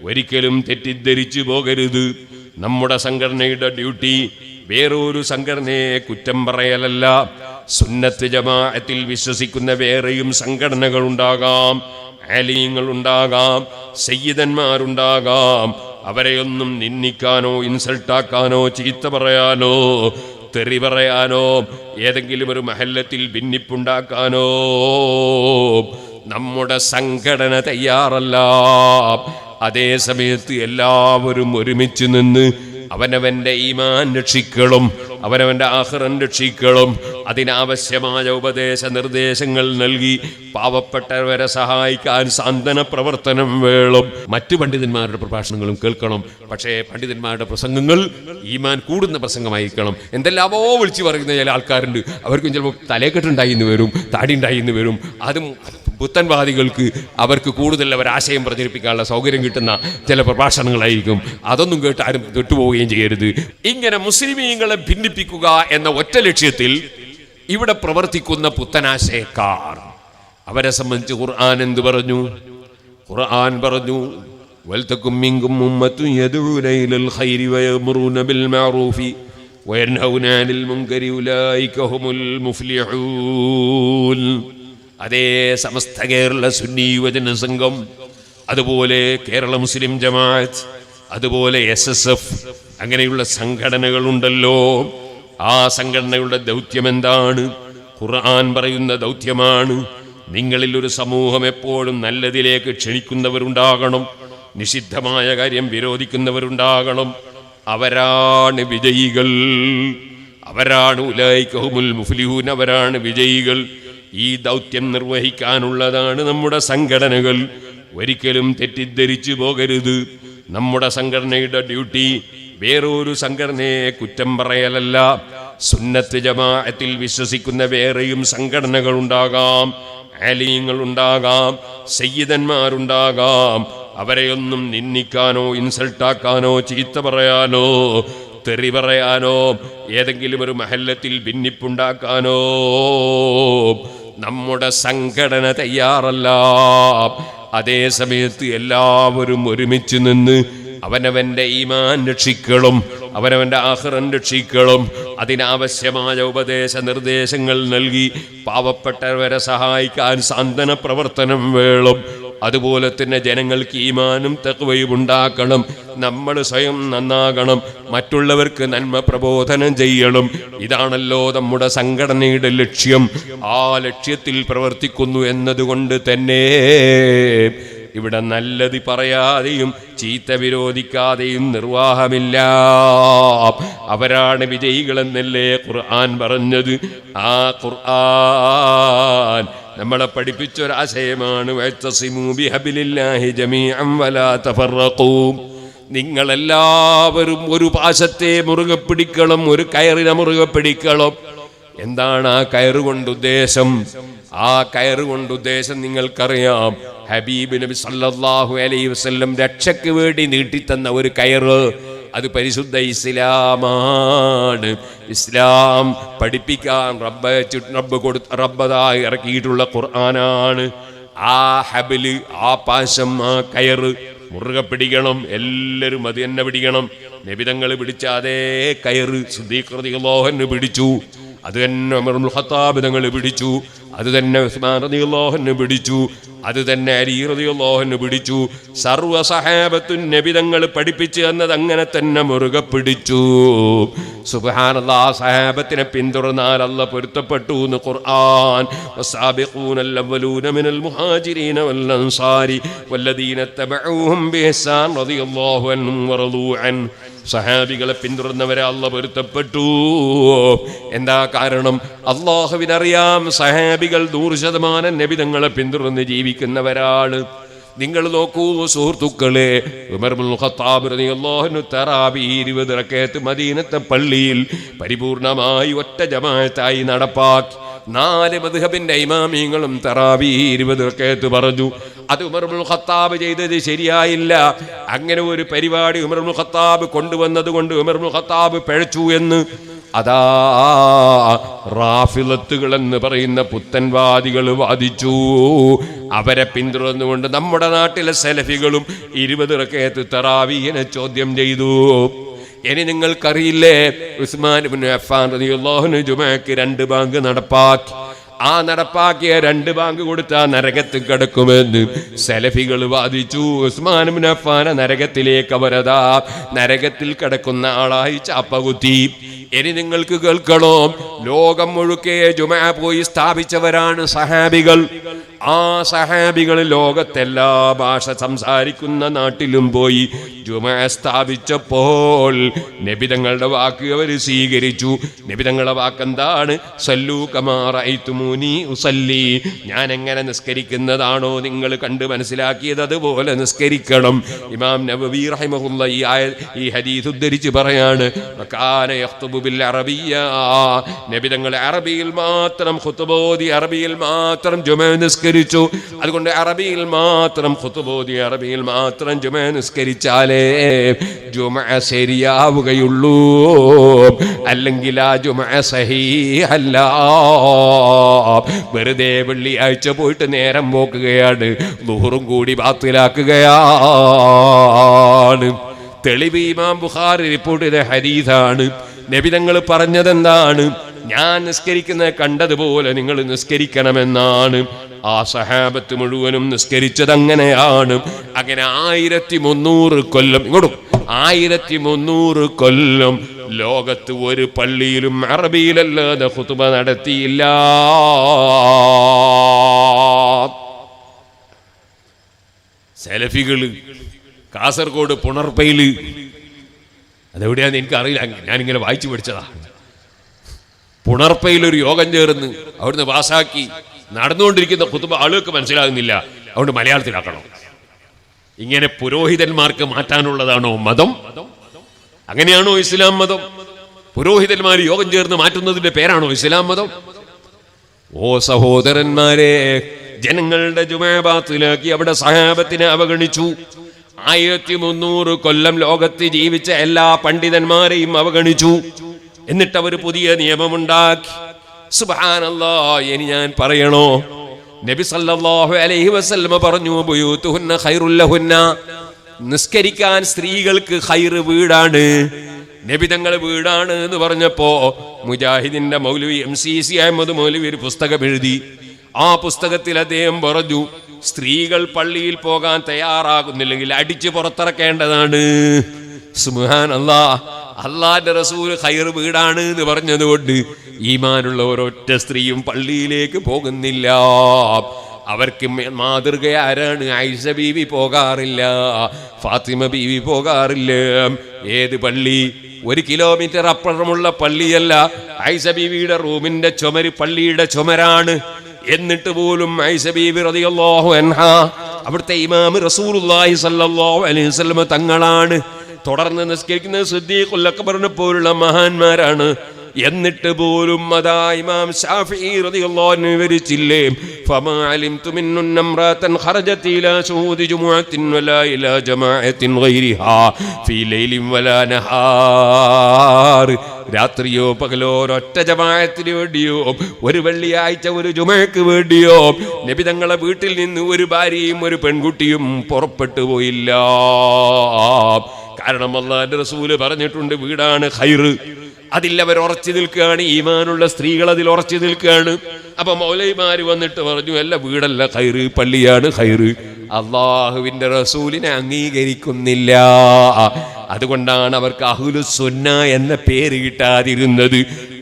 ഒരിക്കലും തെറ്റിദ്ധരിച്ചു പോകരുത്. നമ്മുടെ സംഘടനയുടെ ഡ്യൂട്ടി വേറൊരു സംഘടനയെ കുറ്റം പറയലല്ല. സുന്നത്ത് ജമാഅത്തിൽ വിശ്വസിക്കുന്ന വേറെയും സംഘടനകളുണ്ടാകാം, ആലിമീങ്ങളുണ്ടാകാം, സയ്യിദന്മാരുണ്ടാകാം. അവരെയൊന്നും നിന്ദിക്കാനോ ഇൻസൾട്ടാക്കാനോ ചീത്ത പറയാനോ തെറി പറയാനോ ഏതെങ്കിലും ഒരു മഹല്ലത്തിൽ ഭിന്നിപ്പുണ്ടാക്കാനോ നമ്മുടെ സംഘടന തയ്യാറല്ല. അതേ സമയത്ത് എല്ലാവരും ഒരുമിച്ച് നിന്ന് അവനവന്റെ ഈമാൻ രക്ഷിക്കണം, അവനവന്റെ ആഖിറൻ രക്ഷിക്കണം. അതിനാവശ്യമായ ഉപദേശ നിർദ്ദേശങ്ങൾ നൽകി പാവപ്പെട്ടവരെ സഹായിക്കാൻ സാന്ത്വന പ്രവർത്തനം വേണം. മറ്റു പണ്ഡിതന്മാരുടെ പ്രഭാഷണങ്ങളും കേൾക്കണം. പക്ഷേ പണ്ഡിതന്മാരുടെ പ്രസംഗങ്ങൾ ഈമാൻ കൂടുന്ന പ്രസംഗമായിരിക്കണം. എന്തെല്ലാമോ വിളിച്ചു പറയുന്ന ചില ആൾക്കാരുണ്ട്. അവർക്കും ചിലപ്പോൾ തലേക്കെട്ടുണ്ടായി എന്ന് വരും, താടി ഉണ്ടായി എന്ന് വരും. അതും പുത്തൻവാദികൾക്ക് അവർക്ക് കൂടുതൽ അവരാശയം പ്രചരിപ്പിക്കാനുള്ള സൗകര്യം കിട്ടുന്ന ചില പ്രഭാഷണങ്ങളായിരിക്കും. അതൊന്നും കേട്ട് ആരും വിട്ടുപോവുകയും ചെയ്യരുത്. ഇങ്ങനെ മുസ്ലിമീങ്ങളെ ഭിന്നിപ്പിക്കുക എന്ന ഒറ്റ ലക്ഷ്യത്തിൽ ഇവിടെ പ്രവർത്തിക്കുന്ന പുത്തനാശയക്കാർ, അവരെ സംബന്ധിച്ച് ഖുർആൻ എന്ത് പറഞ്ഞു? ഖുർആൻ പറഞ്ഞു, വൽതകും മിൻകും ഉമ്മത്തുൻ യദ്ഊന ഇലൽ ഖൈരി വയഅ്മുറൂന ബിൽ മഅറൂഫി വയൻഹൗന അനിൽ മുൻകരി ഉലൈക ഹുമുൽ മുഫ്ലിഹൂൻ. അതേ സമസ്ത കേരള സുന്നി യുവജന സംഘം, അതുപോലെ കേരള മുസ്ലിം ജമാഅത്ത്, അതുപോലെ SSF, അങ്ങനെയുള്ള സംഘടനകളുണ്ടല്ലോ. ആ സംഘടനകളുടെ ദൗത്യം എന്താണ്? ഖുർആൻ പറയുന്ന ദൗത്യമാണ്. നിങ്ങളിൽ ഒരു സമൂഹം എപ്പോഴും നല്ലതിലേക്ക് ക്ഷണിക്കുന്നവരുണ്ടാകണം, നിഷിദ്ധമായ കാര്യം വിരോധിക്കുന്നവരുണ്ടാകണം. അവരാണ് വിജയികൾ, അവരാണ് ഉലൈക ഹുമുൽ മുഫ്ലിഹൂൻ, അവരാണ് വിജയികൾ. ഈ ദൗത്യം നിർവഹിക്കാനുള്ളതാണ് നമ്മുടെ സംഘടനകൾ. ഒരിക്കലും തെറ്റിദ്ധരിച്ചു പോകരുത്. നമ്മുടെ സംഘടനയുടെ ഡ്യൂട്ടി വേറൊരു സംഘടനയെ കുറ്റം പറയലല്ല. സുന്നത്ത് ജമാഅത്തിൽ വിശ്വസിക്കുന്ന വേറെയും സംഘടനകളുണ്ടാകാം, ആലിമീങ്ങളുണ്ടാകാം, സയ്യിദന്മാരുണ്ടാകാം. അവരെയൊന്നും നിന്ദിക്കാനോ ഇൻസൾട്ടാക്കാനോ ചീത്ത പറയാനോ തെറി പറയാനോ ഏതെങ്കിലും ഒരു മഹല്ലത്തിൽ ഭിന്നിപ്പുണ്ടാക്കാനോ നമ്മുടെ സംഘടന തയ്യാറല്ല. അതേ സമയത്ത് എല്ലാവരും ഒരുമിച്ച് നിന്ന് അവനവന്റെ ഈമാൻ രക്ഷിക്കണം, അവനവന്റെ ആഖിറൻ രക്ഷിക്കണം. അതിനാവശ്യമായ ഉപദേശ നിർദ്ദേശങ്ങൾ നൽകി പാവപ്പെട്ടവരെ സഹായിക്കാൻ സാന്ത്വന പ്രവർത്തനം വേണം. അതുപോലെ തന്നെ ജനങ്ങൾക്ക് ഈമാനും തഖ്വയും ഉണ്ടാക്കണം. നമ്മൾ സ്വയം നന്നാകണം, മറ്റുള്ളവർക്ക് നന്മ പ്രബോധനം ചെയ്യണം. ഇതാണല്ലോ നമ്മുടെ സംഘടനയുടെ ലക്ഷ്യം. ആ ലക്ഷ്യത്തിൽ പ്രവർത്തിക്കുന്നു എന്നതുകൊണ്ട് തന്നെ ഇവിടെ നല്ലത് പറയാതെയും ചീത്ത വിരോധിക്കാതെയും നിർവാഹമില്ല. അവരാണ് വിജയികളെന്നല്ലേ ഖുർആൻ പറഞ്ഞത്. ആ ഖുർആൻ നമ്മളെ പഠിപ്പിച്ചൊരാശയമാണ്, വഅ്തസിമൂ ബിഹബ്ലില്ലാഹി ജമീഅൻ വലാ തഫറഖൂ. നിങ്ങളെല്ലാവരും ഒരു പാശത്തെ മുറുകെ പിടിക്കണം, ഒരു കയറിനെ മുറുകെ പിടിക്കണം. എന്താണ് ആ കയറുകൊണ്ട് ഉദ്ദേശം? ആ കയറുകൊണ്ട് ഉദ്ദേശം നിങ്ങൾക്കറിയാം. ഹബീബ് നബി സല്ലല്ലാഹു അലൈഹി വസല്ലം രക്ഷയ്ക്ക് വേണ്ടി നീട്ടിത്തന്ന ഒരു കയറ്, അത് പരിശുദ്ധ ഇസ്ലാമാണ്. ഇസ്ലാം പഠിപ്പിക്കാൻ റബ്ബതായി ഇറക്കിയിട്ടുള്ള ഖുർആനാണ്. ആ ഹബില്, ആ പാശം, ആ കയറ് മുറുകെ പിടിക്കണം. എല്ലാവരും അത് തന്നെ പിടിക്കണം. നബിതങ്ങൾ പിടിച്ച അതേ കയറ് സിദ്ദീഖ് റളിയല്ലാഹു അൻഹു പിടിച്ചു, അത് തന്നെ ഉമർ ഇബ്നുൽ ഖത്താബ് തങ്ങൾ പിടിച്ചു, അത് തന്നെ ഉസ്മാൻ റളിയല്ലാഹു അൻഹു പിടിച്ചു, അത് തന്നെ അലി റളിയല്ലാഹു അൻഹു പിടിച്ചു. സർവ്വ സഹാബത്തും നബി തങ്ങൾ പഠിപ്പിച്ചു തന്നത് അങ്ങനെ തന്നെ മുറുകെ പിടിച്ചു. സുബ്ഹാനല്ലാഹ്, സഹാബത്തിനെ പിന്തുടർന്നാൽ അല്ലാഹ് പൊരുത്തപ്പെട്ടു എന്ന് ഖുർആൻ. വസാബിഖൂനൽ അവ്വലൂന മിനൽ മുഹാജിരീന വൽ അൻസാരി വല്ലദീന തബഊഹും ബിഇഹ്സാൻ റളിയല്ലാഹു അൻഹും വറളൂ അൻ. സഹാബികളെ പിന്തുടർന്നവരെ അല്ലാഹ് പൊരുത്തപ്പെട്ടു. എന്താ കാരണം? അല്ലാഹുവിനറിയാം സഹാബികൾ 100% നബി തങ്ങളെ പിന്തുടർന്ന് ജീവിക്കുന്നവരാണ്. നിങ്ങൾ നോക്കൂ സുഹൃത്തുക്കളെ, ഉമർ ഇബ്നുൽ ഖത്താബ് റളിയല്ലാഹു അൻഹു തറാവീഹ് 20 റക്അത്ത് മദീനത്തെ പള്ളിയിൽ പരിപൂർണമായി ഒറ്റ ജമാഅത്തായി നടപ്പാക്കി. 4 മദ്ഹബിന്റെ ഇമാമിയങ്ങളും തറാവീഹ് 20 റക്അത്ത് പറഞ്ഞു. അത് ഉമർ ഇബ്നുൽ ഖത്താബ് ചെയ്തത് ശരിയായില്ല. അങ്ങനെ ഒരു പരിപാടി ഉമർ ഇബ്നുൽ ഖത്താബ് കൊണ്ടുവന്നത് കൊണ്ട് ഉമർ ഇബ്നുൽ ഖത്താബ് പിഴച്ചു എന്ന് അതാ റാഫിളത്തുകൾ എന്ന് പറയുന്ന പുത്തൻവാദികൾ വാദിച്ചു. അവരെ പിന്തുടർന്നുകൊണ്ട് നമ്മുടെ നാട്ടിലെ സലഫികളും 20 റകഅത്ത് തറാവീഹിനെ ചോദ്യം ചെയ്തു. ഇനി നിങ്ങൾക്കറിയില്ലേ, ഉസ്മാൻ ഇബ്നു അഫ്ഫാൻ റളിയല്ലാഹു അൻഹു ജുമഅക്ക് 2 ബാങ്ക് നടപ്പാക്കി. ആ നടപ്പാക്കിയ 2 ബാങ്ക് കൊടുത്താൽ നരകത്തിൽ കിടക്കുമെന്ന് സലഫികൾ വാദിച്ചു. ഉസ്മാൻ ഇബ്നു അഫ്ഫാൻ നരകത്തിലേക്ക് അവരതാ നരകത്തിൽ കിടക്കുന്ന ആളായി ചാപ്പകുത്തി. ഇനി നിങ്ങൾക്ക് കേൾക്കണോ, ലോകം മുഴുക്കെ ജുമഅ പോയി സ്ഥാപിച്ചവരാണ് സഹാബികൾ. ആ സഹാബികൾ ലോകത്തെല്ലാ ഭാഷ സംസാരിക്കുന്ന നാട്ടിലും പോയി ജുമഅ സ്ഥാപിച്ചപ്പോൾ നബിതങ്ങളുടെ വാക്ക് അവർ സ്വീകരിച്ചു. നബിതങ്ങളുടെ വാക്കെന്താണ്? സല്ലൂ കമാ റഅയ്തുമൂനി ഉസല്ലി. ഞാൻ എങ്ങനെ നിസ്കരിക്കുന്നതാണോ നിങ്ങൾ കണ്ട് മനസ്സിലാക്കിയത് അതുപോലെ നിസ്കരിക്കണം. ഇമാം നവവി റഹിമഹുല്ല ഈ ഹദീസ് ഉദ്ധരിച്ച് പറയാണ്, കാന യഖ്തുബു ബിൽ അറബിയ്യ. നബിതങ്ങൾ അറബിയിൽ മാത്രം ഖുതുബ ഓതി, അറബിയിൽ മാത്രം ജുമഅ നിസ്കരിച്ചു. അതുകൊണ്ട് അറബിയിൽ മാത്രം ഖുതുബ ഓതി, അറബിയിൽ മാത്രം ജുമഅ നിസ്കരിച്ചാലേ ജുമഅ ശരിയാവുകയുള്ളൂ, അല്ലെങ്കിൽ ആ ജുമഅ സഹീഹല്ല. വെറുതെ വെള്ളിയാഴ്ച പോയിട്ട് നേരം പോക്കുകയാണ്, ളുഹറും കൂടി ബാത്തിലാക്കുകയാണ്. തെളിവ് ഇമാം ബുഖാരി റിപ്പോർട്ട് ചെയ്ത ഹദീസാണ്. നബിതങ്ങൾ പറഞ്ഞതെന്താണ്? ഞാൻ നിസ്കരിക്കുന്നത് കണ്ടതുപോലെ നിങ്ങൾ നിസ്കരിക്കണമെന്നാണ്. ആ സഹാബത്ത് മുഴുവനും നിസ്കരിച്ചത് അങ്ങനെയാണ്. അങ്ങനെ 1300 കൊല്ലം, ഇങ്ങോട്ടും 1300 കൊല്ലം ലോകത്ത് ഒരു പള്ളിയിലും അറബിയിലല്ലാതെ ഖുതുബ നടത്തിയില്ല. സലഫികള് കാസർഗോഡ് പുണർപ്പയില്, അതെവിടെയാന്ന് എനിക്കറിയില്ല, ഞാനിങ്ങനെ വായിച്ചു പഠിച്ചതാ. പുണർപ്പയിലൊരു യോഗം ചേർന്ന് അവിടുന്ന് പാസാക്കി നടന്നുകൊണ്ടിരിക്കുന്ന ഖുതുബ ആളുകൾക്ക് മനസ്സിലാകുന്നില്ല, അതുകൊണ്ട് മലയാളത്തിലാക്കണം. ഇങ്ങനെ പുരോഹിതന്മാർക്ക് മാറ്റാനുള്ളതാണോ മതം? അങ്ങനെയാണോ ഇസ്ലാം മതം? പുരോഹിതന്മാർ യോഗം ചേർന്ന് മാറ്റുന്നതിന്റെ പേരാണോ ഇസ്ലാം മതം? ഓ സഹോദരന്മാരെ, ജനങ്ങളുടെ ജുമഅ ബാത്തിലാക്കി അവിടെ സഹാബത്തിനെ അവഗണിച്ചു. 1300 കൊല്ലം ലോകത്ത് ജീവിച്ച എല്ലാ പണ്ഡിതന്മാരെയും അവഗണിച്ചു. എന്നിട്ട് അവർ പുതിയ നിയമമുണ്ടാക്കി. സുബ്ഹാനല്ലാഹ്, ഇനി ഞാൻ പറയണോ? നബി സല്ലല്ലാഹു അലൈഹി വസല്ലം പറഞ്ഞു, ബുയൂതുഹുന്ന ഖൈറുൽ ലഹുന്ന. നിസ്കരിക്കാൻ സ്ത്രീകൾക്ക് ഖൈർ വീടാണ്. നബി തങ്ങൾ വീടാണ് എന്ന് പറഞ്ഞപ്പോ മുജാഹിദിന്റെ മൗലവി MCC അഹമ്മദ് മൗലവി ഒരു പുസ്തകം എഴുതി. ആ പുസ്തകത്തിൽ അദ്ദേഹം പറഞ്ഞു, സ്ത്രീകൾ പള്ളിയിൽ പോകാൻ തയ്യാറാകുന്നില്ലെങ്കിൽ അടിച്ചു പുറത്തിറക്കേണ്ടതാണ്. സുബ്ഹാനല്ലാഹ്, അള്ളാന്റെ റസൂൽ ഖൈർ വീടാണ് എന്ന് പറഞ്ഞതുകൊണ്ട് ഈമാനുള്ള ഒരൊറ്റ സ്ത്രീയും പള്ളിയിലേക്ക് പോകുന്നില്ല. അവർക്ക് മാതൃക ആരാണ്? ആയിഷ ബീവി പോകാറില്ല, ഫാത്തിമ ബീവി പോകാറില്ല. ഏത് പള്ളി? 1 കിലോമീറ്റർ അപ്പുറമുള്ള പള്ളിയല്ല. ആയിഷ ബീവിയുടെ റൂമിന്റെ ചുമര് പള്ളിയുടെ ചുമരാണ്. എന്നിട്ട് പോലും ആയിഷ ബീവി റളിയല്ലാഹു അൻഹാ അവിടുത്തെ ഇമാം റസൂലുള്ളാഹി സ്വല്ലല്ലാഹു അലൈഹി വസല്ലം തങ്ങളാണ്. തുടർന്ന് നിസ്കരിക്കുന്നത് സിദ്ദീഖുൽ അക്ബറിനെ പോലുള്ള മഹാന്മാരാണ്. എന്നിട്ട് പോലും അതാ ഇമാം ശാഫിഈ റളിയല്ലാഹു അൻഹു വിവരിച്ചില്ലേ, ഫമാ അലിംതു മിന്നുൻ ഇംറാതൻ ഖറജത് ഇലാ ശുഹൂദി ജുമുഅത്തിൻ വലാ ഇലാ ജമാഅത്തിൻ ഗൈരിഹാ ഫീ ലൈലിൻ വലാ നഹാർ. രാത്രിയോ പകലോ ഒരൊറ്റ ജമാഅത്തിന് വേണ്ടിയോ ഒരു വെള്ളിയാഴ്ച ഒരു ജുമഅക്ക് വേണ്ടിയോ നബി തങ്ങളെ വീട്ടിൽ നിന്ന് ഒരു ഭാര്യയും ഒരു പെൺകുട്ടിയും പുറപ്പെട്ടു പോയില്ല. കാരണം അല്ലാഹുവിന്റെ റസൂല് പറഞ്ഞിട്ടുണ്ട്, വീടാണ് ഖൈർ. അതിൽ അവർ ഉറച്ചു നിൽക്കുകയാണ്. ഈമാനുള്ള സ്ത്രീകൾ അതിൽ ഉറച്ചു നിൽക്കുകയാണ്. അപ്പൊ മൗലവിമാര് വന്നിട്ട് പറഞ്ഞു, അല്ല, വീടല്ല ഖൈർ, പള്ളിയാണ് ഖൈർ. അള്ളാഹുവിന്റെ റസൂലിനെ അംഗീകരിക്കുന്നില്ല. അതുകൊണ്ടാണ് അവർക്ക് അഹ്ലുസുന്ന എന്ന പേര് കിട്ടാതിരുന്നത്.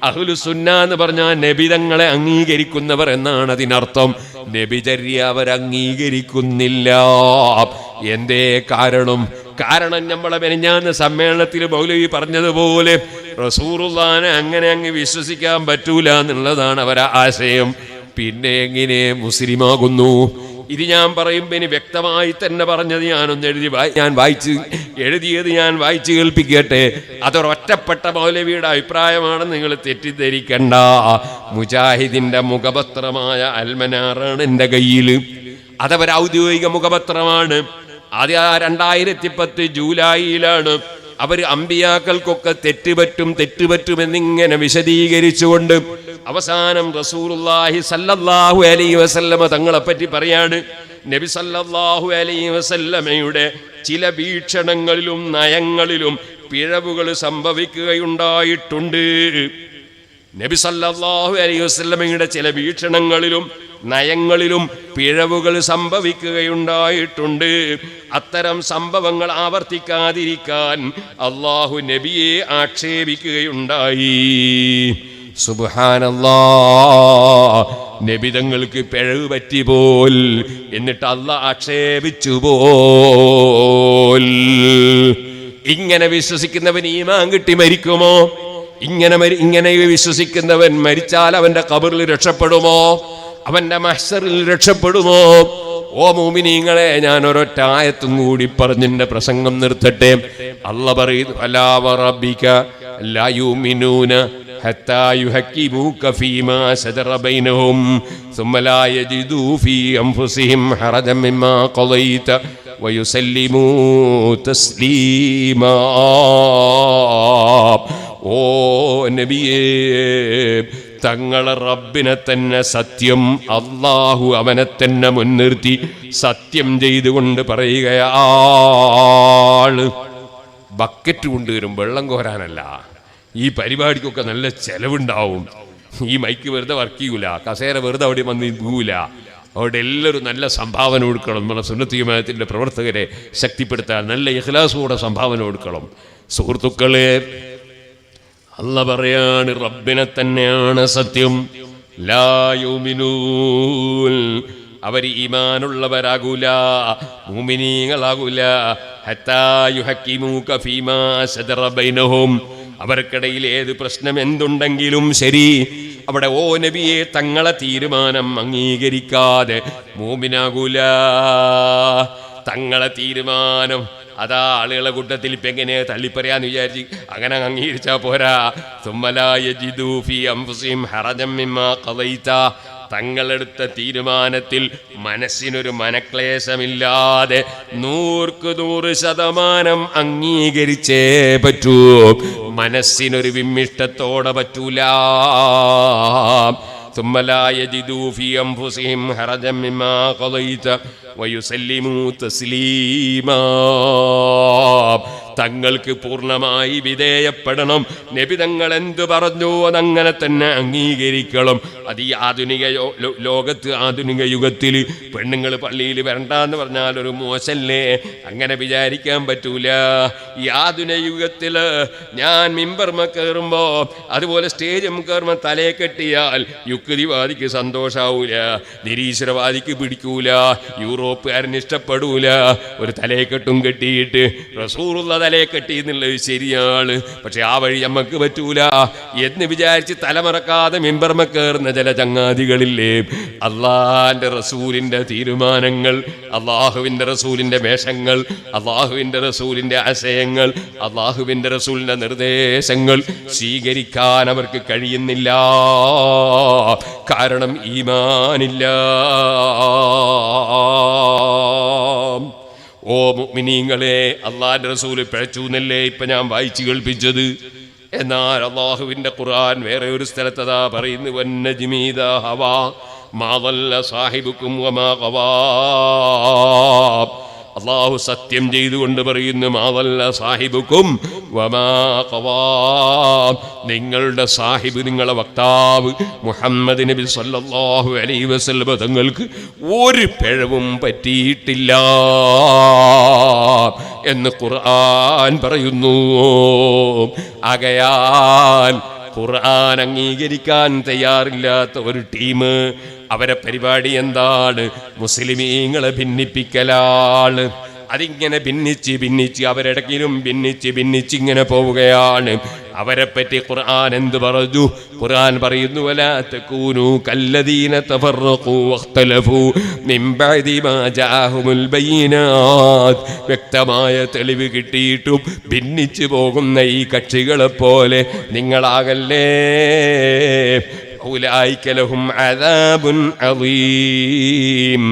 അഹ്ലുസുന്ന എന്ന് പറഞ്ഞാൽ നബിതങ്ങളെ അംഗീകരിക്കുന്നവർ എന്നാണ് അതിനർത്ഥം. നബിചര്യ അവർ അംഗീകരിക്കുന്നില്ല. എന്തേ കാരണം? നമ്മളെ മെനഞ്ഞാന്ന് സമ്മേളനത്തിൽ മൗലവി പറഞ്ഞതുപോലെ റസൂലുള്ളാഹിനെ അങ്ങനെ അങ്ങ് വിശ്വസിക്കാൻ പറ്റൂല എന്നുള്ളതാണ് അവരെ ആശയം. പിന്നെ എങ്ങനെ മുസ്ലിമാകുന്നു? ഇത് ഞാൻ പറയുമ്പോൾ ഇനി വ്യക്തമായി തന്നെ പറഞ്ഞത് ഞാൻ വായിച്ച് കേൾപ്പിക്കട്ടെ. അതൊരൊറ്റപ്പെട്ട മൗലവിയുടെ അഭിപ്രായമാണെന്ന് നിങ്ങൾ തെറ്റിദ്ധരിക്കണ്ട. മുജാഹിദിന്റെ മുഖപത്രമായ അൽമനാറാണ് എൻ്റെ കയ്യിൽ. അതവർ ഔദ്യോഗിക മുഖപത്രമാണ്. അത് 2010 ജൂലൈയിലാണ് അവർ അമ്പിയാക്കൾക്കൊക്കെ തെറ്റുപറ്റുമെന്നിങ്ങനെ വിശദീകരിച്ചുകൊണ്ട് അവസാനം റസൂലുള്ളാഹി സല്ലല്ലാഹു അലൈഹി വസല്ലമ തങ്ങളെപ്പറ്റി പറയാണ്. നബി സല്ലല്ലാഹു അലൈഹി വസല്ലമയുടെ ചില വീക്ഷണങ്ങളിലും നയങ്ങളിലും പിഴവുകൾ സംഭവിക്കുകയുണ്ടായിട്ടുണ്ട്. നബി സല്ലല്ലാഹു അലൈഹി വസല്ലമയുടെ ചില വീക്ഷണങ്ങളിലും നയങ്ങളിലും പിഴവുകൾ സംഭവിക്കുകയുണ്ടായിട്ടുണ്ട്. അത്തരം സംഭവങ്ങൾ ആവർത്തിക്കാതിരിക്കാൻ അല്ലാഹു നബിയെ ആക്ഷേപിക്കുകയുണ്ടായി. സുബ്ഹാനല്ലാഹ്, നബി തങ്ങൾക്ക് പിഴവ് പറ്റി പോൽ, എന്നിട്ട് അല്ലാഹ് ആക്ഷേപിച്ചു പോൽ. ഇങ്ങനെ വിശ്വസിക്കുന്നവൻ ഈമാൻ കിട്ടി മരിക്കുമോ? ഇങ്ങനെ വിശ്വസിക്കുന്നവൻ മരിച്ചാൽ അവന്റെ ഖബറിൽ രക്ഷപ്പെടുമോ? അവന്റെ മഹ്ശറിൽ രക്ഷപ്പെടുമോ? ഓ മുഅ്മിനീങ്ങളെ, ഞാൻ ഒരൊറ്റ ആയത്തും കൂടി പറഞ്ഞിന്റെ പ്രസംഗം നിർത്തട്ടെ. അല്ലാഹ് പറയുന്നു, അലാ വറബ്ബിക ലാ യുമിനൂന ഹത്താ യുഹക്കിമൂക ഫീമാ ശജറ ബൈനഹും സുമ്മ ലാ യജിദൂ ഫീ അൻഫുസിഹിം ഹറജൻ മിമ്മാ ഖളൈത വയുസല്ലിമൂ തസ്ലീമാ. ഓ നബിയേ, തങ്ങളെ റബ്ബിനെ തന്നെ സത്യം, അല്ലാഹു അവനെ തന്നെ മുൻനിർത്തി സത്യം ചെയ്തുകൊണ്ട് പറയുകയാണ്. ബക്കറ്റ് കൊണ്ടുവരും, വെള്ളം കോരാനല്ല. ഈ പരിപാടിക്കൊക്കെ നല്ല ചെലവുണ്ടാവും. ഈ മൈക്ക് വെറുതെ വർക്ക് ചെയ്യൂല, കസേര വെറുതെ അവിടെ വന്ന് പോകൂല. അവിടെ എല്ലാവരും നല്ല സംഭാവന കൊടുക്കണം. നമ്മുടെ സുന്നത്ത് ജമാഅത്തിന്റെ പ്രവർത്തകരെ ശക്തിപ്പെടുത്താൻ നല്ല ഇഖ്ലാസോടെ സംഭാവന കൊടുക്കണം. സുഹൃത്തുക്കളെ, അല്ലാഹ് പറയാണ്, റബ്ബിനെ തന്നെയാണ് സത്യം. ലാ യുമിനൂൻ, അവർ ഈമാനുള്ളവരാകൂല, മുഅ്മിനീങ്ങളാകൂല. ഹത്താ യുഹക്കിമൂക ഫീമാ ശജറ ബൈനഹും, അവർക്കിടയിൽ ഏത് പ്രശ്നം എന്തുണ്ടെങ്കിലും ശരി, അവിടെ ഓ നബിയെ തങ്ങളെ തീരുമാനം അംഗീകരിക്കാതെ മുഅ്മിനാകൂല. തങ്ങളെ തീരുമാനം അതാ ആളുകളെ കൂട്ടത്തിൽ ഇപ്പം എങ്ങനെ തള്ളിപ്പറയാന്ന് വിചാരിച്ച് അങ്ങനെ അംഗീകരിച്ചാൽ പോരാ. സുമ്മലാ യജിദൂ ഫീ അൻഫുസിഹിം ഹറജൻ മിമ്മാ ഖളൈത, തങ്ങളെടുത്ത തീരുമാനത്തിൽ മനസ്സിനൊരു മനക്ലേശമില്ലാതെ 100% അംഗീകരിച്ചേ പറ്റൂ. മനസ്സിനൊരു വിമ്മിഷ്ടത്തോടെ പറ്റൂല. ثم لا يجدوا في أنفسهم حرجا مما قضيت ويسلموا تسليما. തങ്ങൾക്ക് പൂർണ്ണമായി വിധേയപ്പെടണം. നബി തങ്ങൾ എന്ത് പറഞ്ഞു അതങ്ങനെ തന്നെ അംഗീകരിക്കണം. അത് ഈ ആധുനിക ലോകത്ത്, ആധുനിക യുഗത്തിൽ പെണ്ണുങ്ങൾ പള്ളിയിൽ വരണ്ടെന്ന് പറഞ്ഞാൽ ഒരു മോശല്ലേ? അങ്ങനെ വിചാരിക്കാൻ പറ്റൂല. ഈ ആധുനിക യുഗത്തിൽ ഞാൻ മിമ്പർമ കയറുമ്പോ, അതുപോലെ സ്റ്റേജ് കയറുമ്പോൾ തലയെ കെട്ടിയാൽ യുക്തിവാദിക്ക് സന്തോഷാവൂല, നിരീശ്വരവാദിക്ക് പിടിക്കൂല, യൂറോപ്പുകാരന് ഇഷ്ടപ്പെടൂല. ഒരു തലയെക്കെട്ടും കെട്ടിയിട്ട് റസൂലുള്ള തലയെ കെട്ടി എന്നുള്ളത് ശരിയാണ്, പക്ഷെ ആ വഴി നമുക്ക് പറ്റൂല എന്ന് വിചാരിച്ച് തലമറക്കാതെ മിമ്പർമ കയറുന്ന ചില ചങ്ങാതികളില്ലേ? അള്ളാഹിന്റെ റസൂലിന്റെ തീരുമാനങ്ങൾ, അള്ളാഹുവിന്റെ റസൂലിന്റെ വേഷങ്ങൾ, അള്ളാഹുവിന്റെ റസൂലിന്റെ ആശയങ്ങൾ, അള്ളാഹുവിന്റെ റസൂലിന്റെ നിർദ്ദേശങ്ങൾ സ്വീകരിക്കാൻ അവർക്ക് കഴിയുന്നില്ല. കാരണം ഈമാനില്ല. ഓ മുഅ്മിനീങ്ങളെ, അല്ലാഹുവിന്റെ റസൂല് പിഴച്ചു എന്നല്ലേ ഇപ്പൊ ഞാൻ വായിച്ചു കേൾപ്പിച്ചത്. എന്നാൽ അള്ളാഹുവിന്റെ ഖുർആൻ വേറെ ഒരു സ്ഥലത്തതാ പറയുന്നു, വന്നജ്മി ഇദാ ഹവാ മാ ളല്ല സാഹിബുക്കും വമാ ഖവാ. അള്ളാഹു സത്യം ചെയ്തുകൊണ്ട് പറയുന്നു, മാ ളല്ല സാഹിബുക്കും വമാ ഖവാ. നിങ്ങളുടെ സാഹിബ്, നിങ്ങളുടെ വക്താവ് മുഹമ്മദ് നബി സല്ലല്ലാഹു അലൈഹി വസല്ലം തങ്ങൾക്ക് ഒരു പിഴവും പറ്റിയിട്ടില്ല എന്ന് ഖുർആൻ പറയുന്നു. ആകയാൽ ഖുർആൻ അംഗീകരിക്കാൻ തയ്യാറില്ലാത്ത ഒരു ടീം, അവരെ പരിപാടി എന്താണ്? മുസ്ലിമീങ്ങളെ ഭിന്നിപ്പിക്കലാണ്. അതിങ്ങനെ ഭിന്നിച്ച് അവരിടക്കിലും ഭിന്നിച്ച് ഇങ്ങനെ പോവുകയാണ്. അവരെ പറ്റി ഖുർആൻ എന്ത് പറഞ്ഞു? ഖുർആൻ പറയുന്നു, വലാ തകൂനു കല്ലദീന തഫറഖു വഖ്തലഫു മിൻ ബഅദി മാ ജാഅഹുൽ ബയ്യിനാത്ത്. വ്യക്തമായ തെളിവ് കിട്ടിയിട്ടും ഭിന്നിച്ചു പോകുന്ന ഈ കക്ഷികളെ പോലെ നിങ്ങളാകല്ലേ. ഉലൈക ലഹും അദാബുൻ അളീം.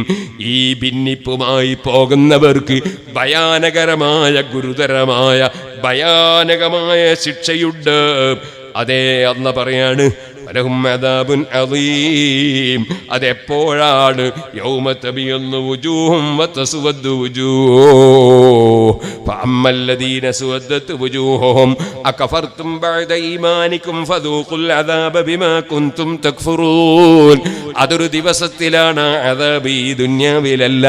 ഈ ഭിന്നിപ്പുമായി പോകുന്നവർക്ക് ഭയാനകരമായ ഗുരുതരമായ ഭയാനകമായ ശിക്ഷയുണ്ട്. അതേ അല്ലാഹു പറയാണ് ലഹും അദാബുൻ അളീം. അതെപ്പോഴാണ്? യൗമ തബിയദ്ദു വുജൂഹും വതസ്വദ്ദു വുജൂഹ് ഫഅമ്മല്ലദീന സുവദ്ദത് വുജൂഹുഹും അകഫർതും ബഅദ ഈമാനികും ഫദൂഖുൽ അദാബ ബിമാ കുൻതും തക്ഫുറൂൻ. അതൊരു ദിവസത്തിലാണ് അദാബ്, ഈ ദുനിയാവിലല്ല.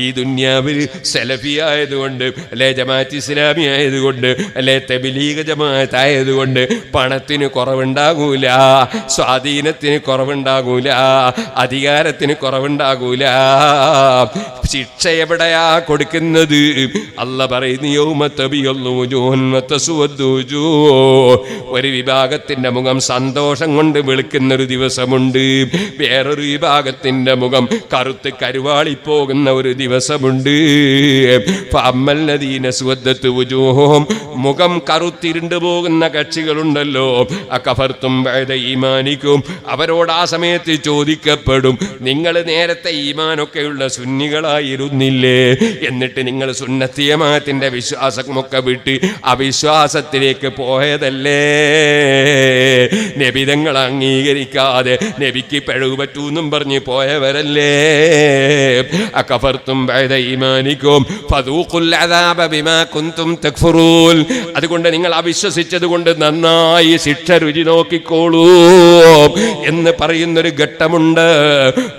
ഈ ദുനിയാവിൽ സലഫി ആയതുകൊണ്ട്, അല്ലെ ജമാഅത്ത് ഇസ്ലാമി ആയതുകൊണ്ട്, അല്ലെ തബ്ലീഗ് ജമാഅത്ത് ആയതുകൊണ്ട് പണത്തിന് കുറവുണ്ടാകൂല, സ്വാധീനത്തിന് കുറവുണ്ടാകൂല, അധികാരത്തിന് കുറവുണ്ടാകൂല. ശിക്ഷ എവിടെയാ കൊടുക്കുന്നത്? അല്ലാഹു പറയുന്നു യൗമ തബിയദ്ദു വുജൂഹുൻ വതസ്വദ്ദു വുജൂഹ്. ഒരു വിഭാഗത്തിന്റെ മുഖം സന്തോഷം കൊണ്ട് വെളുക്കുന്നൊരു ദിവസമുണ്ട്, വേറൊരു വിഭാഗത്തിന്റെ മുഖം കറുത്ത് കരുവാളിപ്പോകുന്ന ഒരു ദിവസമുണ്ട്. ഫഅമ്മല്ലദീന സുവദ്ദത് വുജൂഹുഹും, മുഖം കറുത്തിരുണ്ടു പോകുന്ന കക്ഷികളുണ്ടല്ലോ, അകഫർതും ബഅദ ഈമാനിക്കും, അവരോട് ആ സമയത്ത് ചോദിക്കപ്പെടും, നിങ്ങൾ നേരത്തെ ഈമാനൊക്കെയുള്ള സുന്നികളായിരുന്നില്ലേ? എന്നിട്ട് നിങ്ങൾ സുന്നത്തി ജമാഅത്തിന്റെ വിശ്വാസമൊക്കെ വിട്ട് അവിശ്വാസത്തിലേക്ക് പോയതല്ലേ? നബിതങ്ങൾ അംഗീകരിക്കാതെ നബിക്ക് പിഴവ് പറ്റൂന്നും പറഞ്ഞ് പോയവരല്ലേ? അകഫർതും ബഅദ ഈമാനിക്കും ഫദൂഖുൽ അദാബ ബിമാ കുൻതും തക്ഫുറൂൻ. അതുകൊണ്ട് നിങ്ങൾ അവിശ്വസിച്ചത് കൊണ്ട് നന്നായി ശിക്ഷ രുചി നോക്കിക്കോളൂ എന്ന് പറയുന്നൊരു ഘട്ടമുണ്ട്.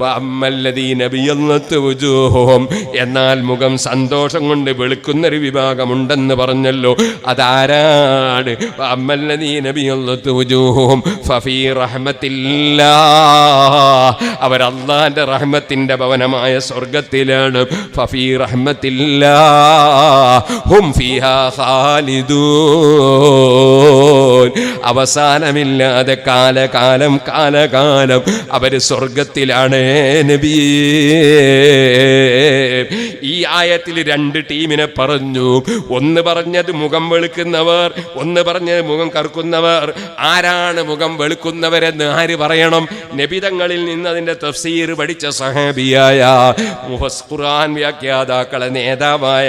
വഅമ്മല്ലദീന ബിയദ്ദത് വുജൂഹുഹും, എന്നാൽ മുഖം സന്തോഷം കൊണ്ട് വെളുക്കുന്നൊരു വിഭാഗമുണ്ടെന്ന് പറഞ്ഞല്ലോ. അതാരാണ്? വഅമ്മല്ലദീന ബിയദ്ദത് വുജൂഹുഹും ഫഫീ റഹ്മത്തില്ലാഹ്, അവർ അല്ലാഹുവിന്റെ റഹ്മത്തിന്റെ ഭവനമായ സ്വർഗ്ഗത്തിലാണ്. ഫഫീ റഹ്മത്തില്ലാഹ് ഹും ഫീഹാ ഖാലിദൂൻ, അവസാനമില്ലാതെ കാലകാലം കാലകാലം അവര് സ്വർഗത്തിലാണ്. നബിയേ, ഈ ആയത്തിൽ രണ്ട് ടീമിനെ പറഞ്ഞു. ഒന്ന് പറഞ്ഞത് മുഖം വെളുക്കുന്നവർ, ഒന്ന് പറഞ്ഞത് മുഖം കറുക്കുന്നവർ. ആരാണ് മുഖം വെളുക്കുന്നവരെന്ന് ആര് പറയണം? നബിതങ്ങളിൽ നിന്ന് അതിന്റെ തഫ്സീർ പഠിച്ച സഹാബിയായ ഖുർആൻ വ്യാഖ്യാതാക്കളെ നേതാവായ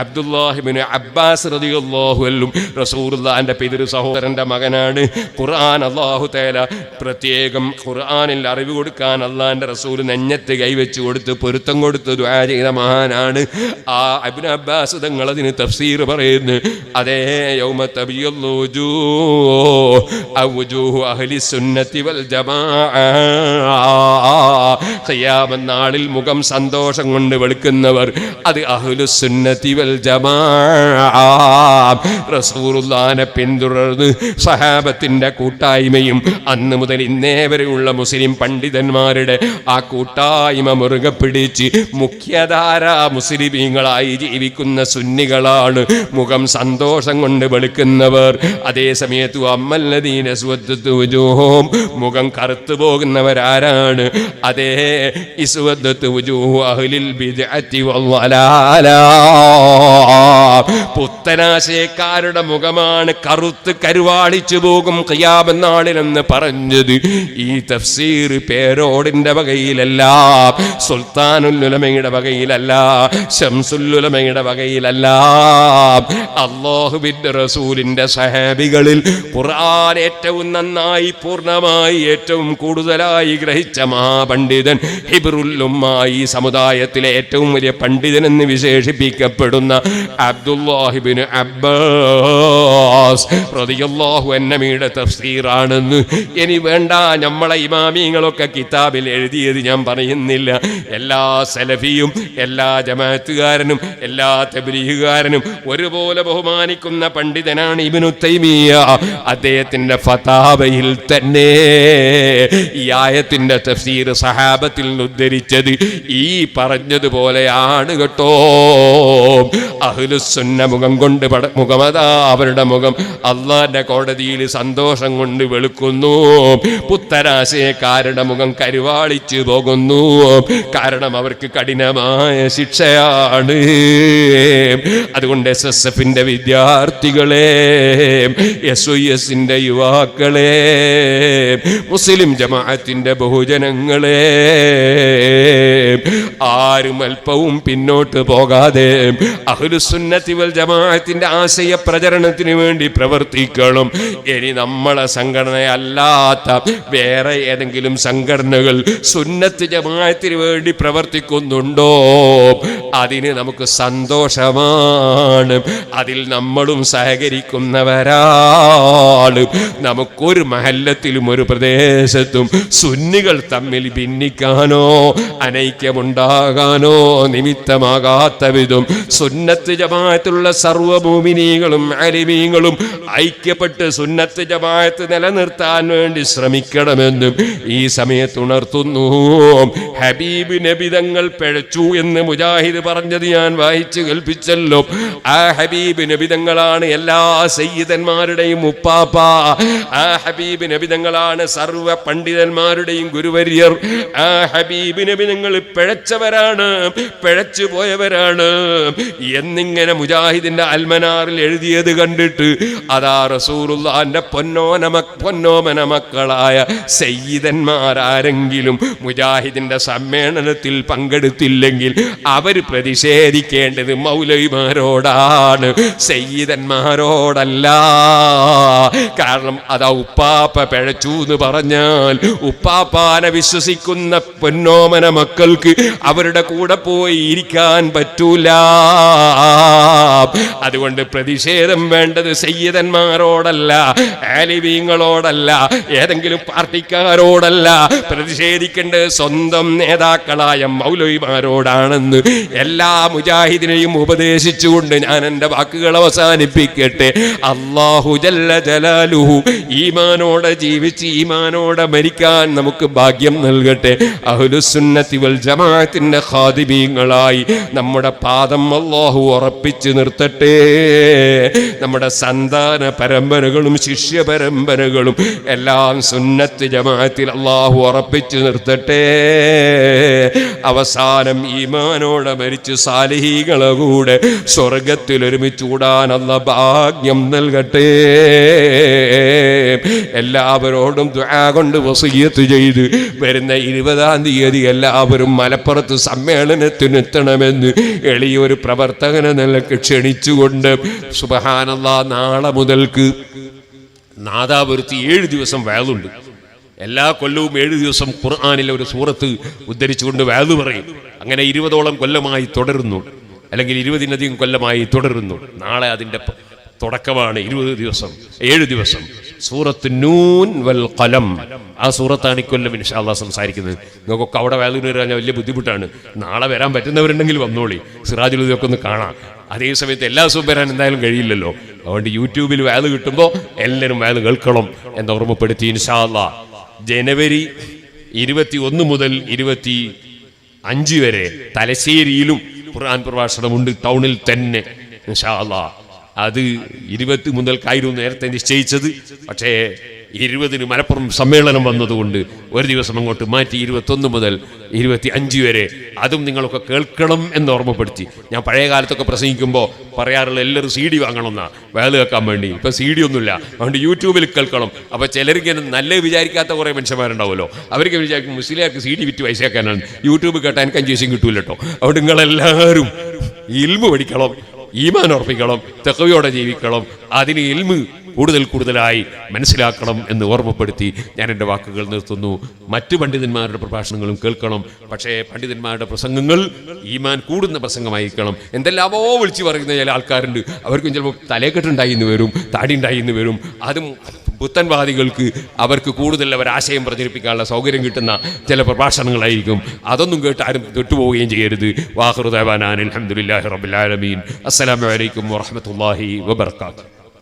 അബ്ദുല്ലാഹി ഇബ്നു അബ്ബാസ് റളിയല്ലാഹു അൻഹു, റസൂലുള്ളാഹിന്റെ പിതൃ സഹോദരന്റെ മകനാണ്. ഖുർആൻ അല്ലാഹു തആല പ്രത്യേകം ഖുർആനിൽ അറിവ് കൊടുക്കാൻ അല്ലാഹുവിന്റെ റസൂൽ നെഞ്ഞത്ത് കൈവച്ചു കൊടുത്ത് പൊരുത്തം കൊടുത്ത് ദുആ ചെയ്ത മഹാനാണ്. ആ ഇബ്നു അബ്ബാസ് തങ്ങൾ അതിന് തഫ്സീർ പറയുന്നു. അതേ യൗമ തബിയദ്ദു വുജൂഹു അഹ്ലി സുന്നത്തി വൽ ജമാഅ, ഖിയാമത്ത് നാളിൽ മുഖം സന്തോഷം കൊണ്ട് വെളുക്കുന്നവർ അത് അഹ്ലു സുന്നത്തി വൽ ജമാഅ. റസൂലുള്ളാഹിനെ പിന്തുടർന്ന് സഹാബത്തിന്റെ കൂട്ടായ്മയും അന്ന് മുതൽ ഇന്നേ വരെയുള്ള മുസ്ലിം പണ്ഡിതന്മാരുടെ ആ കൂട്ടായ്മ മുറുകെ പിടിച്ച് മുഖ്യധാര മുസ്ലിമീങ്ങളായി ജീവിക്കുന്ന സുന്നികളാണ് മുഖം സന്തോഷം കൊണ്ട് വെളുക്കുന്നവർ. അതേ സമയത്ത് അമ്മല്ലദീന സുവദ്ദതു വുജൂഹും, മുഖം കറുത്തു പോകുന്നവരാരാണ്? അതേ ഇസ്വദ്ദതു വുജൂഹു അഹ്ലിൽ ബിദ്അത്തി വദ്ദലാല, പുത്തനാശയക്കാരുടെ മുഖമാണ് കറുത്ത് കരുവാളിച്ചു പോകും ഖിയാമത്ത് നാളിലെന്ന് പറഞ്ഞത്. ഈ തഫ്സീർ പേരോടിന്റെ വകയിലല്ല, സുൽത്താനുൽ ഉലമയുടെ വകയിലല്ല, ശംസുൽ ഉലമയുടെ വകയിലല്ല. അല്ലാഹുവിന്റെ റസൂലിന്റെ സഹാബികളിൽ ഖുർആൻ ഏറ്റവും നന്നായി പൂർണ്ണമായി ഏറ്റവും കൂടുതലായി ഗ്രഹിച്ച മഹാപണ്ഡിതൻ, ഹിബ്റുൽ ഉമ്മ, ഈ സമുദായത്തിലെ ഏറ്റവും വലിയ പണ്ഡിതൻ എന്ന് വിശേഷിപ്പിക്കപ്പെടുന്ന അബ്ദുല്ലാഹി ഇബ്നു അബ്ബാസ് റളിയല്ലാഹു അൻഹുയുടെ തഫ്സീറാണെന്ന്. ഇനി വേണ്ട, നമ്മളെ ഇമാമിങ്ങളൊക്കെ കിതാബിൽ എഴുതിയത് ഞാൻ പറയുന്നില്ല. എല്ലാ സലഫിയും എല്ലാ ജമാഅത്തുകാരനും എല്ലാ തബ്ലീഗുകാരനും ഒരുപോലെ ബഹുമാനിക്കുന്ന പണ്ഡിതനാണ് ഇബ്നു തൈമിയ്യ. അദ്ദേഹത്തിന്റെ ഫതാവയിൽ തന്നെ ഈ ആയത്തിന്റെ തഫ്സീർ സഹാബത്തിൽ ഉദ്ധരിച്ചത് ഈ പറഞ്ഞതുപോലെയാണ് കേട്ടോ. അഹ്ലുസുന്ന മുഖം കൊണ്ട് മുഖമതാ അവരുടെ മുഖം അള്ളാന്റെ കോടതിയിൽ സന്തോഷം കൊണ്ട് വെളുക്കുന്നു. പുത്തനാശയക്കാരുടെ മുഖം കരുവാളിച്ചു പോകുന്നു. കാരണം അവർക്ക് കഠിനമായ ശിക്ഷയാണ്. അതുകൊണ്ട് SSFന്റെ വിദ്യാർത്ഥികളെ, SYSന്റെ യുവാക്കളെ, മുസ്ലിം ജമാഅത്തിന്റെ ബഹുജനങ്ങളെ, ആരും അല്പവും പിന്നോട്ട് പോകാതെ അഹ്ലുസുന്നത്തി വൽ ജമാഅത്തിന്റെ ആശയ പ്രചരണത്തിന് വേണ്ടി പ്രവർത്തിക്കണം. ഇനി നമ്മളെ സംഘടനയല്ലാത്ത വേറെ ഏതെങ്കിലും സംഘടനകൾ സുന്നത്ത് ജമാഅത്തിന് വേണ്ടി പ്രവർത്തിക്കുന്നുണ്ടോ? അതിന് നമുക്ക് സന്തോഷമാണ്. അതിൽ നമ്മളും സഹകരിക്കുന്നവരാണ്. നമുക്കൊരു മഹല്ലത്തിലും ഒരു പ്രദേശത്തും സുന്നികൾ തമ്മിൽ ഭിന്നിക്കാനോ അനൈക്യമുണ്ടാകാനോ നിമിത്തമാകാത്ത വിധം സുന്നത്ത് ജമാഅത്തുള്ള സർവ്വ മുഅ്മിനീങ്ങളും ആലിമീങ്ങളും ഐക്യപ്പെട്ട് സുന്നത്ത് ജമാഅത്ത് നിലനിർത്താൻ വേണ്ടി ശ്രമിക്കണമെന്നും ഈ സമയത്ത് ഉണർത്തുന്നു. ഹബീബ് നബി തങ്ങൾ പിഴച്ചു എന്ന് മുജാഹിദ് പറഞ്ഞത് ഞാൻ വായിച്ചു കേൾപ്പിച്ചല്ലോ. ആ ഹബീബ് നബി തങ്ങളാണ് എല്ലാ സയ്യിദന്മാരുടെയും ഉപ്പാപ്പ. ആ ഹബീബ് നബി തങ്ങളാണ് സർവ്വ പണ്ഡിതന്മാരുടെയും ഗുരുവര്യർ. ആ ഹബീബ് നബി തങ്ങൾ പിഴച്ചവരാണ്, പിഴച്ചു പോയവരാണ് എന്നിങ്ങനെ മുജാഹിദിന്റെ അൽമനാറിൽ എഴുതിയത് കണ്ടിട്ട് അതാ റസൂലുള്ളാഹിന്റെ പൊന്നോമന മക്കളായ സയ്യിദന്മാരാരെങ്കിലും മുജാഹിദിന്റെ സമ്മേളനത്തിൽ പങ്കെടുത്തില്ലെങ്കിൽ അവർ പ്രതിഷേധിക്കേണ്ടത് മൗലവിമാരോടാണ്, സയ്യിദന്മാരോടല്ല. കാരണം അതാ ഉപ്പാപ്പ പിഴച്ചു എന്ന് പറഞ്ഞാൽ ഉപ്പാപ്പാനെ വിശ്വസിക്കുന്ന പൊന്നോമന മക്കൾക്ക് അവരുടെ കൂടെ പോയി ഇരിക്കാൻ പറ്റൂല. അതുകൊണ്ട് പ്രതിഷേധം വേണ്ടത് സയ്യിദന്മാരോടല്ല, ആലിമീങ്ങളോടല്ല, ഏതെങ്കിലും പാർട്ടിക്കാരോടല്ല. പ്രതിഷേധിക്കേണ്ടത് സ്വന്തം നേതാക്കളായ മൗലവിമാരോടാണെന്ന് എല്ലാ മുജാഹിദിനെയും ഉപദേശിച്ചുകൊണ്ട് ഞാൻ എൻ്റെ വാക്കുകൾ അവസാനിപ്പിക്കട്ടെ. അല്ലാഹു ജല്ല ജലാലുഹു ഈമാനോടെ ജീവിച്ച് ഈമാനോടെ മരിക്കാൻ നമുക്ക് ഭാഗ്യം നൽകട്ടെ. അഹ്ലുസുന്നത്തി വൽ ജമാഅത്തിന്റെ ഖാദിമീങ്ങളായി നമ്മുടെ പാദം അല്ലാഹു ഉറപ്പിച്ചു നിർത്തട്ടെ. നമ്മുടെ സന്താന പരമ്പരകളും ശിഷ്യ പരമ്പരകളും എല്ലാം സുന്നത്ത് ജമാഅത്തിൽ അല്ലാഹു ഉറപ്പിച്ചു നിർത്തട്ടെ. അവസാനം ഈമാനോടെ മരിച്ച് സാലിഹീങ്ങളെ കൂടെ സ്വർഗത്തിൽ ഒരുമിച്ച് കൂടാൻ അല്ലാഹു ഭാഗ്യം നൽകട്ടെ. എല്ലാവരോടും ദുആ കൊണ്ട് വസിയ്യത്ത് ചെയ്ത് വരുന്ന 20-ാം തീയതി എല്ലാവരും മലപ്പുറത്ത് സമ്മേളനത്തിന് എത്തണമെന്ന് എളിയൊരു പ്രവർത്തകനെ നിലക്ക് ക്ഷണിച്ചുകൊണ്ട് സുബ്ഹാനല്ലാഹ് നാളെ മുതൽക്ക് നാദാപുരത്ത് 7 ദിവസം വഅലുണ്ട്. എല്ലാ കൊല്ലവും 7 ദിവസം ഖുർആനിലെ ഒരു സൂറത്ത് ഉദ്ധരിച്ചുകൊണ്ട് വഅല് പറയും. അങ്ങനെ 20ഓളം കൊല്ലമായി തുടരുന്നു, അല്ലെങ്കിൽ 20-ലധികം കൊല്ലമായി തുടരുന്നു. നാളെ അതിൻ്റെ തുടക്കമാണ്. 20 ദിവസം 7 ദിവസം സൂറത്ത് നൂൻ വൽ ഖലം. ആ സൂറത്താണ് ഇക്കൊല്ലം ഇൻഷാ അല്ലാഹ് സംസാരിക്കുന്നത്. നിങ്ങൾക്കൊക്കെ അവിടെ വഅലിന് വരാൻ വലിയ ബുദ്ധിമുട്ടാണ്. നാളെ വരാൻ പറ്റുന്നവരുണ്ടെങ്കിൽ വന്നോളി, സിറാജുൽ ഹുദയൊക്കെ ഒന്ന് കാണാം. അതേ സമയത്ത് എല്ലാ ദിവസവും വരാൻ എന്തായാലും കഴിയില്ലല്ലോ. അതുകൊണ്ട് യൂട്യൂബിൽ വഅല് കിട്ടുമ്പോൾ എല്ലാവരും വഅല് കേൾക്കണം എന്ന് ഓർമ്മപ്പെടുത്തി ഇൻഷാ അല്ലാഹ് ജനുവരി 21 മുതൽ 25 വരെ തലശ്ശേരിയിലും ഖുർആൻ പ്രഭാഷണമുണ്ട്, ടൗണിൽ തന്നെ ഇൻഷാ അല്ലാഹ്. അത് 20 മുതൽക്കായിരുന്നു നേരത്തെ നിശ്ചയിച്ചത്. പക്ഷേ 20-ന് മലപ്പുറം സമ്മേളനം വന്നതുകൊണ്ട് ഒരു ദിവസം അങ്ങോട്ട് മാറ്റി 21 മുതൽ 25 വരെ. അതും നിങ്ങളൊക്കെ കേൾക്കണം എന്ന് ഓർമ്മപ്പെടുത്തി. ഞാൻ പഴയ കാലത്തൊക്കെ പ്രസംഗിക്കുമ്പോൾ പറയാറുള്ള എല്ലാവരും CD വാങ്ങണമെന്നാ വഅല് കേൾക്കാൻ വേണ്ടി. ഇപ്പം CD ഒന്നുമില്ല, അതുകൊണ്ട് യൂട്യൂബിൽ കേൾക്കണം. അപ്പോൾ ചിലർക്ക് നല്ല വിചാരിക്കാത്ത കുറേ മനുഷ്യന്മാരുണ്ടാവുമല്ലോ, അവർക്ക് വിചാരിക്കും മുസ്ലിയാർക്ക് CD വിറ്റ് പൈസയാക്കാനാണ്. യൂട്യൂബ് കേട്ടാൽ എനിക്ക് 5 പൈസയും കിട്ടൂല കേട്ടോ. അതുകൊണ്ട് നിങ്ങളെല്ലാവരും ഇൽമു പഠിക്കണം, ഈമാൻ ഉറപ്പിക്കണം, തഖ്വയോടെ ജീവിക്കണം. അതിന് ഇൽമു കൂടുതലായി മനസ്സിലാക്കണം എന്ന് ഓർമ്മപ്പെടുത്തി ഞാൻ എൻ്റെ വാക്കുകൾ നിർത്തുന്നു. മറ്റു പണ്ഡിതന്മാരുടെ പ്രഭാഷണങ്ങളും കേൾക്കണം. പക്ഷേ പണ്ഡിതന്മാരുടെ പ്രസംഗങ്ങൾ ഈമാൻ കൂടുന്ന പ്രസംഗമായിരിക്കണം. എന്തെല്ലാമോ വിളിച്ചു പറയുന്ന ചില ആൾക്കാരുണ്ട്. അവർക്കും ചിലപ്പോൾ തലേക്കെട്ടുണ്ടായി എന്ന് വരും, താടി ഉണ്ടായി എന്ന് വരും. അതും പുത്തൻവാദികൾക്ക് അവർക്ക് കൂടുതൽ അവരാശയം പ്രചരിപ്പിക്കാനുള്ള സൗകര്യം കിട്ടുന്ന ചില പ്രഭാഷണങ്ങളായിരിക്കും. അതൊന്നും കേട്ട് ആരും തൊട്ടുപോവുകയും ചെയ്യരുത്. വാഖിറു ദഅവാനാ അൽഹംദുലില്ലാഹി റബ്ബിൽ ആലമീൻ. അസ്സലാമു അലൈക്കും വറഹ്മത്തുള്ളാഹി വബറകാതുഹു.